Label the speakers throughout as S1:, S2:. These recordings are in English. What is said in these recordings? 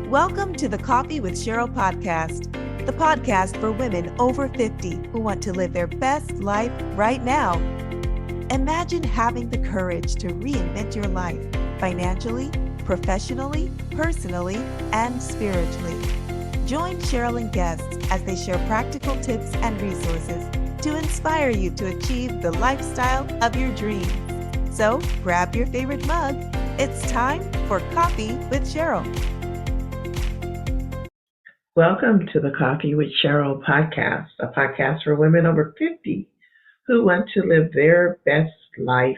S1: Welcome to the Coffee with Cheryl podcast, the podcast for women over 50 who want to live their best life right now. Imagine having the courage to reinvent your life financially, professionally, personally, and spiritually. Join Cheryl and guests as they share practical tips and resources to inspire you to achieve the lifestyle of your dreams. So grab your favorite mug. It's time for Coffee with Cheryl.
S2: Welcome to the Coffee with Cheryl podcast, a podcast for women over 50 who want to live their best life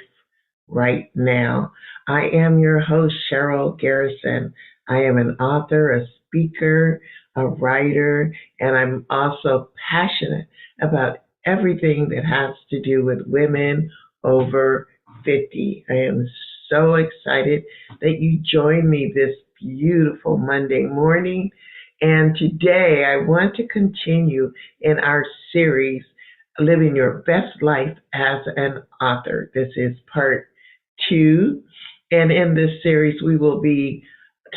S2: right now. I am your host, Cheryl Garrison. I am an author, a speaker, a writer, and I'm also passionate about everything that has to do with women over 50. I am so excited that you joined me this beautiful Monday morning. And today I want to continue in our series, Living Your Best Life as an Author. This is part 2. And in this series, we will be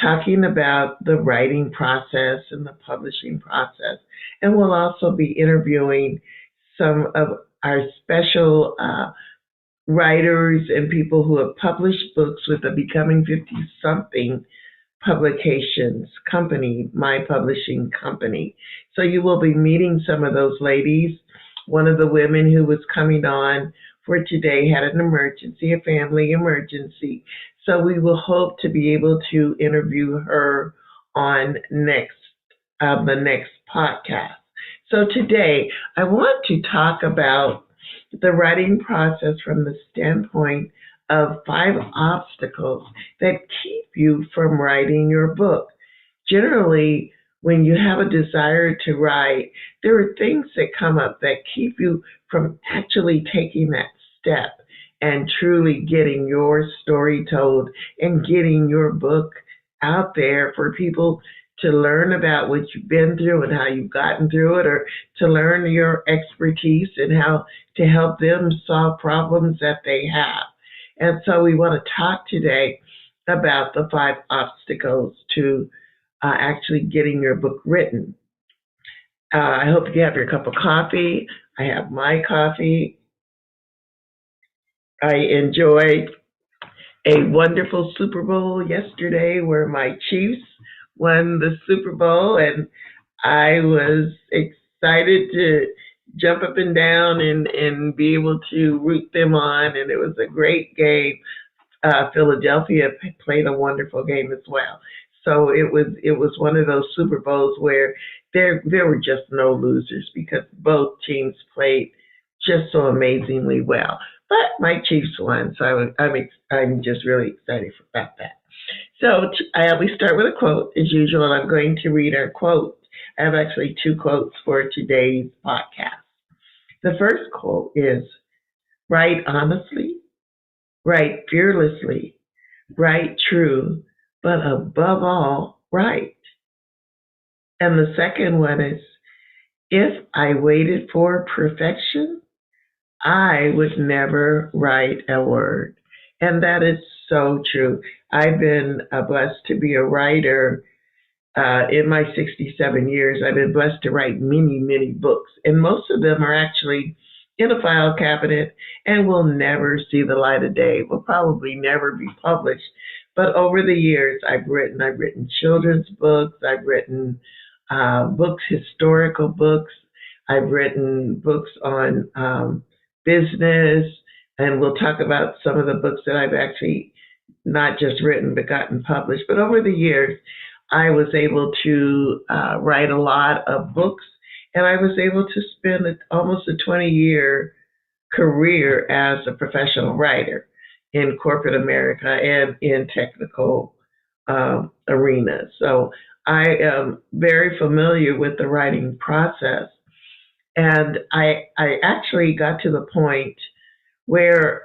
S2: talking about the writing process and the publishing process. And we'll also be interviewing some of our special writers and people who have published books with the Becoming 50-something publications company, my publishing company. So you will be meeting some of those ladies. One of the women who was coming on for today had an emergency, a family emergency. So we will hope to be able to interview her on the next podcast. So today I want to talk about the writing process from the standpoint of 5 obstacles that keep you from writing your book. Generally, when you have a desire to write, there are things that come up that keep you from actually taking that step and truly getting your story told and getting your book out there for people to learn about what you've been through and how you've gotten through it, or to learn your expertise and how to help them solve problems that they have. And so we want to talk today about the 5 obstacles to actually getting your book written. I hope you have your cup of coffee. I have my coffee. I enjoyed a wonderful Super Bowl yesterday where my Chiefs won the Super Bowl, and I was excited to jump up and down and be able to root them on, and it was a great game. Philadelphia played a wonderful game as well. So it was one of those Super Bowls where there were just no losers because both teams played just so amazingly well. But my Chiefs won, so I'm just really excited about that. So I always start with a quote as usual, and I'm going to read our quote. I have actually 2 quotes for today's podcast. The first quote is, "Write honestly, write fearlessly, write true, but above all, write." And the second one is, "If I waited for perfection, I would never write a word." And that is so true. I've been blessed to be a writer. In my 67 years, I've been blessed to write many, many books, and most of them are actually in a file cabinet and will never see the light of day, will probably never be published. But over the years, I've written children's books, I've written books, historical books, I've written books on business, and we'll talk about some of the books that I've actually not just written but gotten published. But over the years, I was able to write a lot of books, and I was able to spend almost a 20-year career as a professional writer in corporate America and in technical arenas. So I am very familiar with the writing process. And I actually got to the point where,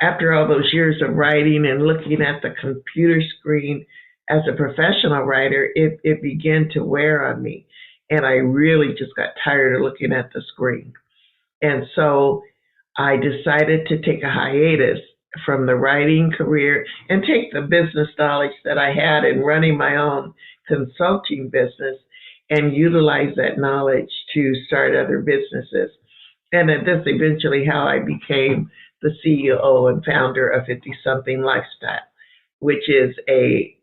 S2: after all those years of writing and looking at the computer screen as a professional writer, it began to wear on me. And I really just got tired of looking at the screen. And so I decided to take a hiatus from the writing career and take the business knowledge that I had in running my own consulting business and utilize that knowledge to start other businesses. And that's eventually how I became the CEO and founder of 50 Something Lifestyle, which is a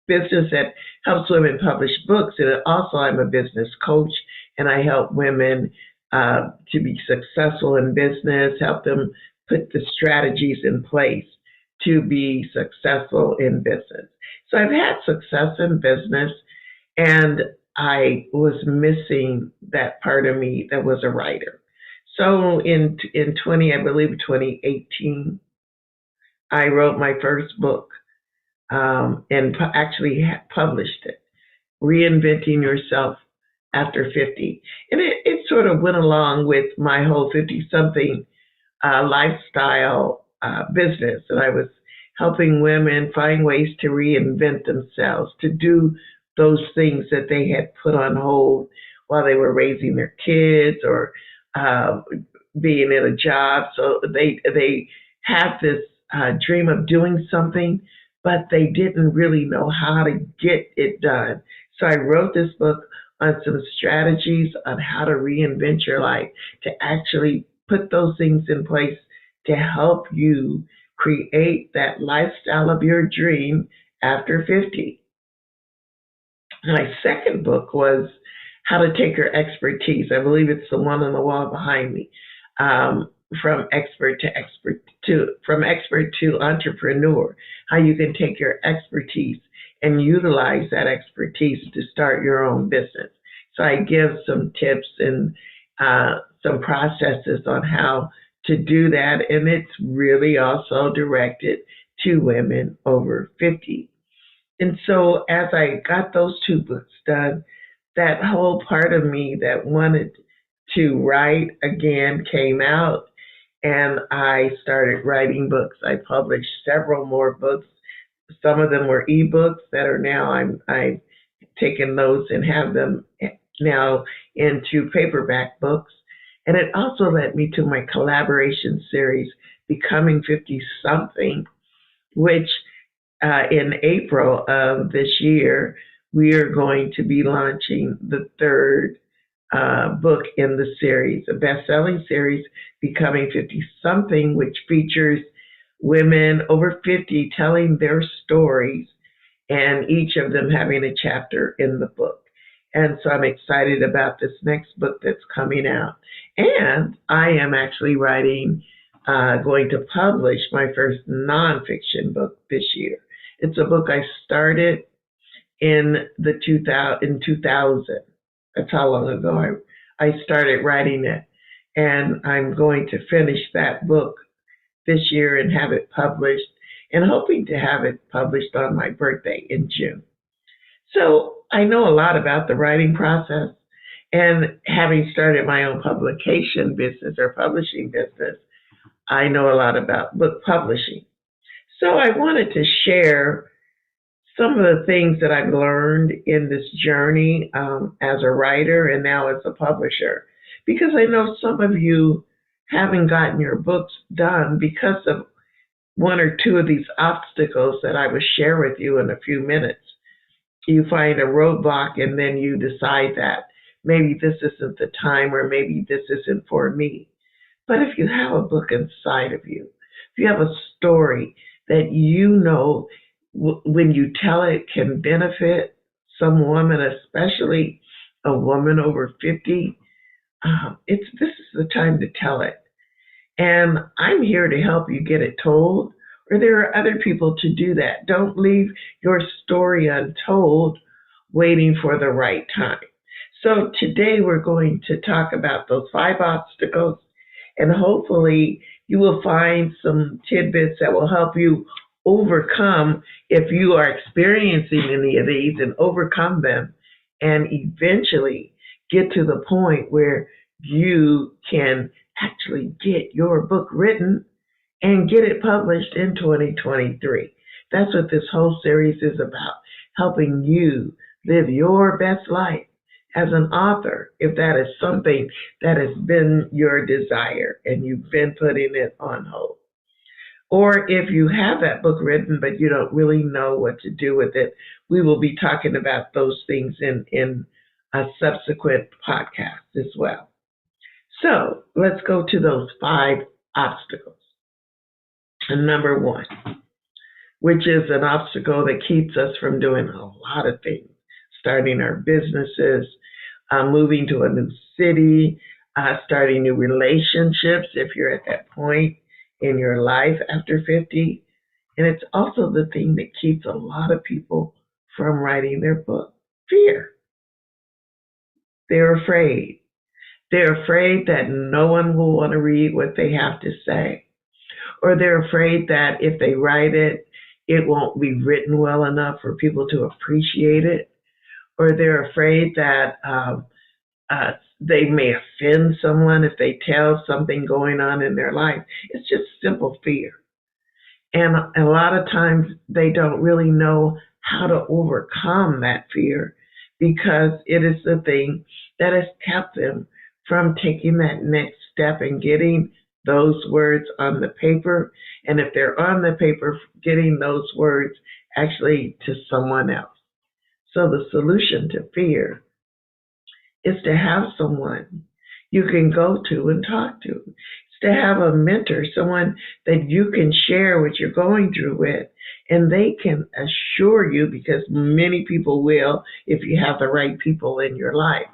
S2: business that helps women publish books. And also, I'm a business coach, and I help women to be successful in business, help them put the strategies in place to be successful in business. So I've had success in business, and I was missing that part of me that was a writer. So in 20, I believe 2018, I wrote my first book, and actually published it, Reinventing Yourself After 50. And it sort of went along with my whole 50 something lifestyle business. And I was helping women find ways to reinvent themselves, to do those things that they had put on hold while they were raising their kids or uh, being in a job. So they have this dream of doing something, but they didn't really know how to get it done. So I wrote this book on some strategies on how to reinvent your life, to actually put those things in place to help you create that lifestyle of your dream after 50. My second book was How to Take Your Expertise. I believe it's the one on the wall behind me. Um, from expert to entrepreneur. How you can take your expertise and utilize that expertise to start your own business. So I give some tips and some processes on how to do that, and it's really also directed to women over 50. And so as I got those two books done, that whole part of me that wanted to write again came out, and I started writing books. I published several more books. Some of them were ebooks that are now I've taken those and have them now into paperback books. And it also led me to my collaboration series, Becoming 50 Something, which in April of this year, we are going to be launching the third book in the series, a best-selling series, Becoming 50 Something, which features women over 50 telling their stories and each of them having a chapter in the book. And so I'm excited about this next book that's coming out. And I am actually going to publish my first nonfiction book this year. It's a book I started in 2000. That's how long ago I started writing it. And I'm going to finish that book this year and have it published, and hoping to have it published on my birthday in June. So I know a lot about the writing process, and having started my own publication business or publishing business, I know a lot about book publishing. So I wanted to share some of the things that I've learned in this journey as a writer and now as a publisher, because I know some of you haven't gotten your books done because of one or two of these obstacles that I will share with you in a few minutes. You find a roadblock and then you decide that maybe this isn't the time or maybe this isn't for me. But if you have a book inside of you, if you have a story that you know when you tell it can benefit some woman, especially a woman over 50, this is the time to tell it. And I'm here to help you get it told, or there are other people to do that. Don't leave your story untold, waiting for the right time. So today we're going to talk about those 5 obstacles, and hopefully you will find some tidbits that will help you overcome if you are experiencing any of these, and overcome them and eventually get to the point where you can actually get your book written and get it published in 2023. That's what this whole series is about, helping you live your best life as an author, if that is something that has been your desire and you've been putting it on hold. Or if you have that book written but you don't really know what to do with it, we will be talking about those things in a subsequent podcast as well. So let's go to those 5 obstacles. And number one, which is an obstacle that keeps us from doing a lot of things, starting our businesses, moving to a new city, starting new relationships if you're at that point in your life after 50. And it's also the thing that keeps a lot of people from writing their book, fear. They're afraid. They're afraid that no one will want to read what they have to say. Or they're afraid that if they write it, it won't be written well enough for people to appreciate it. Or they're afraid that they may offend someone if they tell something going on in their life. It's just simple fear. And a lot of times they don't really know how to overcome that fear because it is the thing that has kept them from taking that next step and getting those words on the paper. And if they're on the paper, getting those words actually to someone else. So the solution to fear is to have someone you can go to and talk to. It's to have a mentor, someone that you can share what you're going through with, and they can assure you, because many people will if you have the right people in your life,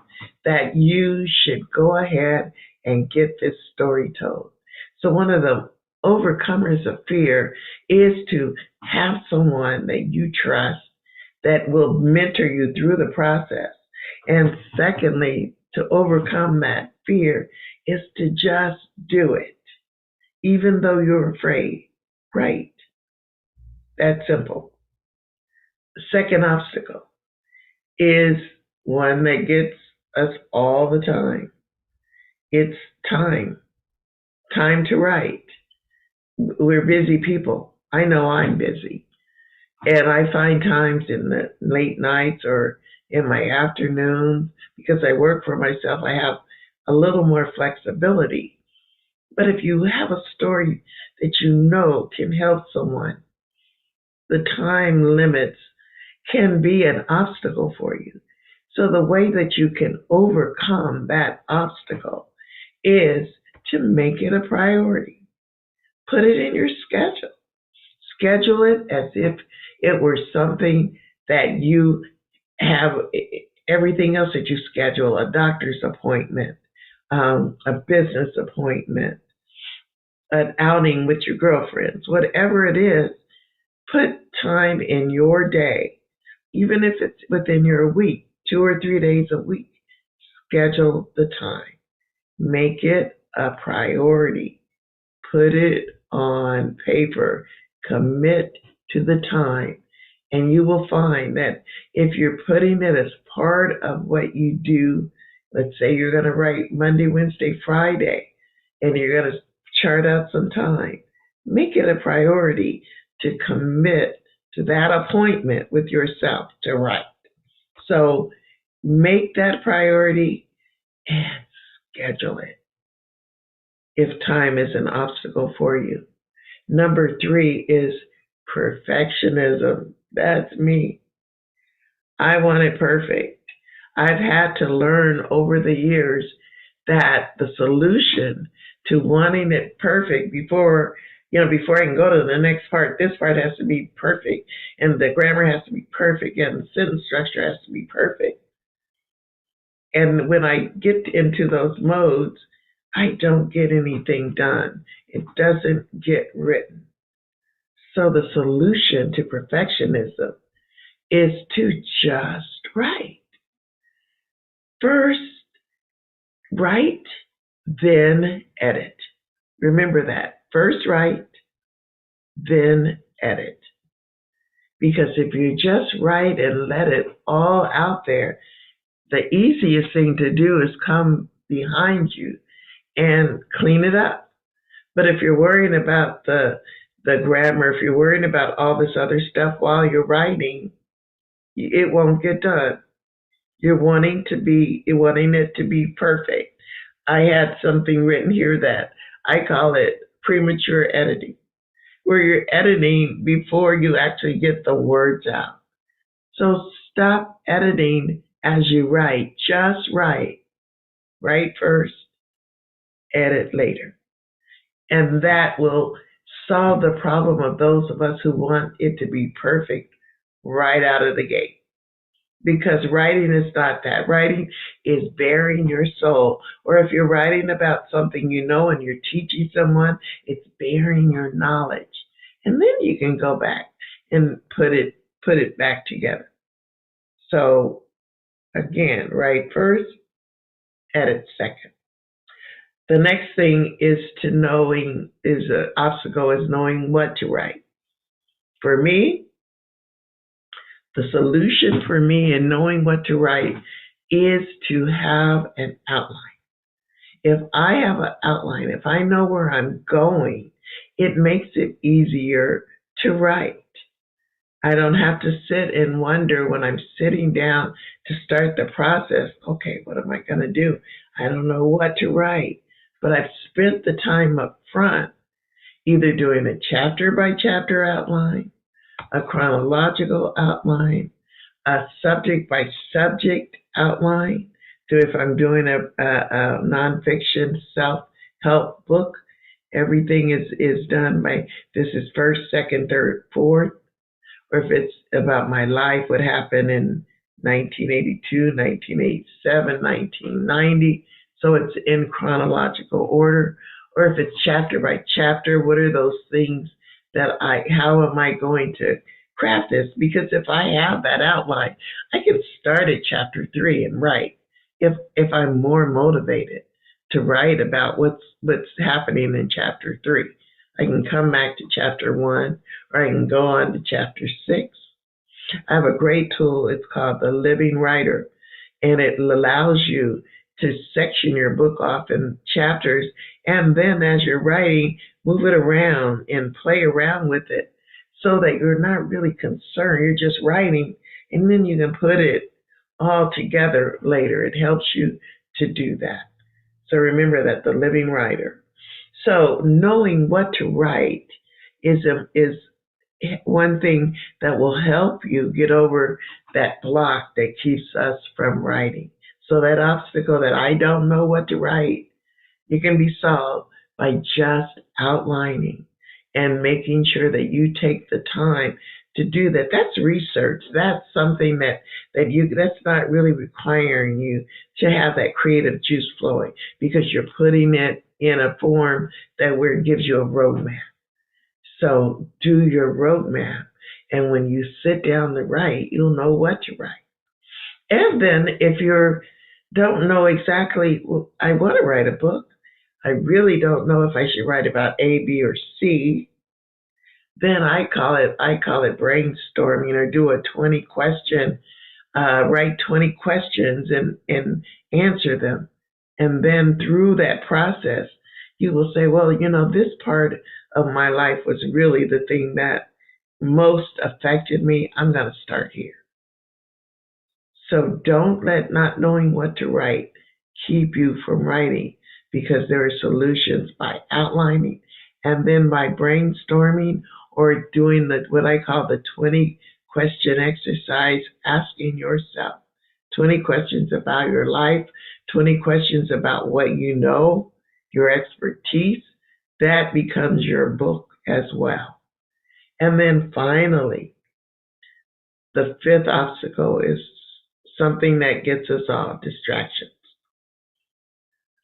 S2: that you should go ahead and get this story told. So one of the overcomers of fear is to have someone that you trust that will mentor you through the process. And secondly, to overcome that fear is to just do it, even though you're afraid. Right? That's simple. The second obstacle is one that gets us all the time. It's time. Time to write. We're busy people. I know I'm busy. And I find times in the late nights or in my afternoons, because I work for myself, I have a little more flexibility. But if you have a story that you know can help someone, the time limits can be an obstacle for you. So the way that you can overcome that obstacle is to make it a priority. Put it in your schedule. Schedule it as if it were something that you have everything else that you schedule, a doctor's appointment, a business appointment, an outing with your girlfriends, whatever it is, put time in your day, even if it's within your week, 2 or 3 days a week, schedule the time. Make it a priority. Put it on paper. Commit to the time. And you will find that if you're putting it as part of what you do, let's say you're going to write Monday, Wednesday, Friday, and you're going to chart out some time, make it a priority to commit to that appointment with yourself to write. So make that priority and schedule it if time is an obstacle for you. Number 3 is perfectionism. That's me. I want it perfect. I've had to learn over the years that the solution to wanting it perfect before I can go to the next part, this part has to be perfect, and the grammar has to be perfect, and the sentence structure has to be perfect. And when I get into those modes, I don't get anything done. It doesn't get written. So the solution to perfectionism is to just write. First, write, then edit. Remember that. First write, then edit. Because if you just write and let it all out there, the easiest thing to do is come behind you and clean it up. But if you're worrying about the grammar, if you're worrying about all this other stuff while you're writing, it won't get done. You're wanting it to be perfect. I had something written here that I call it premature editing. where you're editing before you actually get the words out. So stop editing as you write. Just write. Write first, edit later. And that will solve the problem of those of us who want it to be perfect right out of the gate. Because writing is not that. Writing is bearing your soul. Or if you're writing about something you know and you're teaching someone, it's bearing your knowledge. And then you can go back and put it back together. So again, write first, edit second. The next thing is to knowing is an obstacle is knowing what to write. For me, the solution for me in knowing what to write is to have an outline. If I have an outline, if I know where I'm going, it makes it easier to write. I don't have to sit and wonder when I'm sitting down to start the process, okay, what am I going to do? I don't know what to write. But I've spent the time up front either doing a chapter by chapter outline, a chronological outline, a subject by subject outline. So if I'm doing a nonfiction self help book, everything is done by this is first, second, third, fourth. Or if it's about my life, what happened in 1982, 1987, 1990. So it's in chronological order. Or if it's chapter by chapter, what are those things how am I going to craft this? Because if I have that outline, I can start at chapter 3 and write. If I'm more motivated to write about what's happening in chapter 3, I can come back to chapter 1 or I can go on to chapter 6. I have a great tool. It's called the Living Writer, and it allows you to section your book off in chapters, and then as you're writing, move it around and play around with it so that you're not really concerned. You're just writing, and then you can put it all together later. It helps you to do that. So remember that, the Living Writer. So knowing what to write is one thing that will help you get over that block that keeps us from writing. So that obstacle that I don't know what to write, it can be solved by just outlining and making sure that you take the time to do that. That's research. That's something that's not really requiring you to have that creative juice flowing because you're putting it in a form that where it gives you a roadmap. So do your roadmap, and when you sit down to write, you'll know what to write. And then if you don't know exactly, well, I want to write a book, I really don't know if I should write about A, B, or C, then I call it brainstorming, or do a 20 question, write 20 questions and answer them. And then through that process, you will say, well, this part of my life was really the thing that most affected me. I'm going to start here. So don't let not knowing what to write keep you from writing, because there are solutions by outlining and then by brainstorming or doing what I call the 20 question exercise, asking yourself 20 questions about your life, 20 questions about what you know, your expertise. That becomes your book as well. And then finally, the fifth obstacle is something that gets us all, distractions.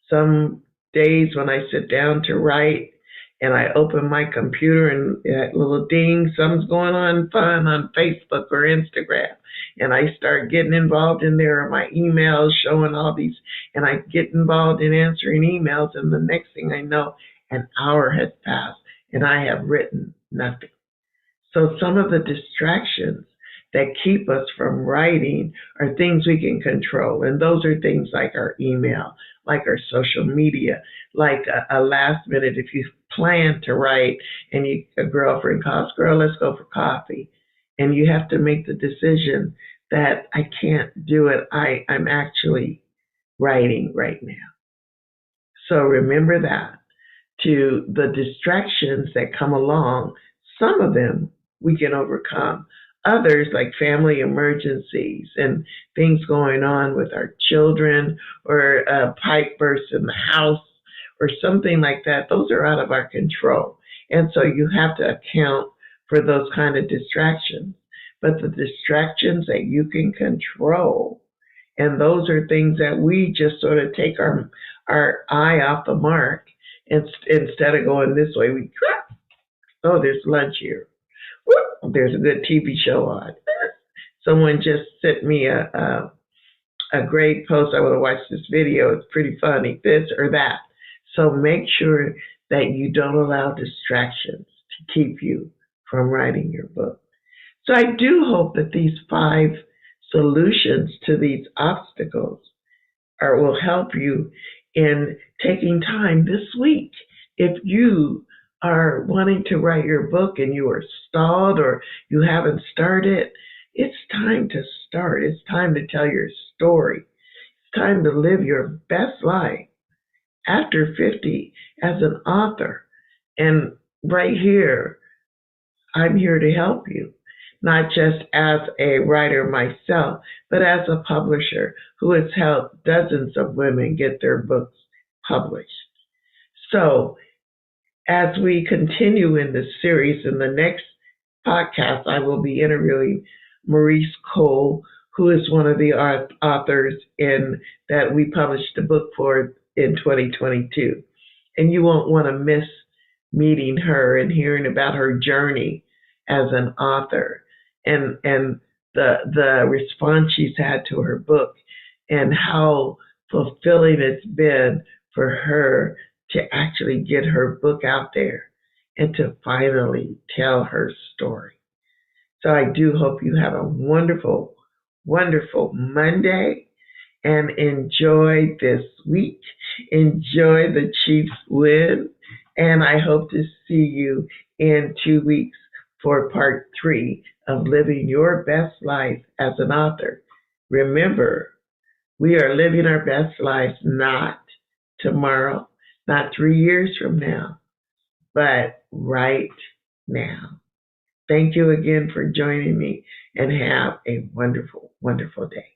S2: Some days when I sit down to write and I open my computer and that little ding, something's going on fun on Facebook or Instagram. And I start getting involved in there, or my emails showing all these, and I get involved in answering emails. And the next thing I know, an hour has passed and I have written nothing. So some of the distractions that keep us from writing are things we can control. And those are things like our email, like our social media, like a last minute, if you plan to write and a girlfriend calls, girl, let's go for coffee. And you have to make the decision that I can't do it. I'm actually writing right now. So remember that, to the distractions that come along Some of them we can overcome. Others, like family emergencies and things going on with our children, or a pipe burst in the house, or something like that, those are out of our control. And so you have to account for those kind of distractions. But the distractions that you can control, and those are things that we just sort of take our eye off the mark, and instead of going this way, we, oh, there's lunch here. Whoop, there's a good TV show on. Someone just sent me a great post. I want to watch this video. It's pretty funny, this or that. So make sure that you don't allow distractions to keep you from writing your book. So I do hope that these 5 solutions to these obstacles will help you in taking time this week. If you are wanting to write your book and you are stalled or you haven't started, it's time to start. It's time to tell your story. It's time to live your best life after 50 as an author. And right here, I'm here to help you, not just as a writer myself, but as a publisher who has helped dozens of women get their books published. So, as we continue in this series, in the next podcast, I will be interviewing Maurice Cole, who is one of the authors in that we published a book for in 2022. And you won't want to miss meeting her and hearing about her journey as an author, and the response she's had to her book, and how fulfilling it's been for her to actually get her book out there and to finally tell her story. So I do hope you have a wonderful, wonderful Monday and enjoy this week. Enjoy the Chiefs win. And I hope to see you in 2 weeks for part 3 of living your best life as an author. Remember, we are living our best lives not tomorrow, not 3 years from now, but right now. Thank you again for joining me, and have a wonderful, wonderful day.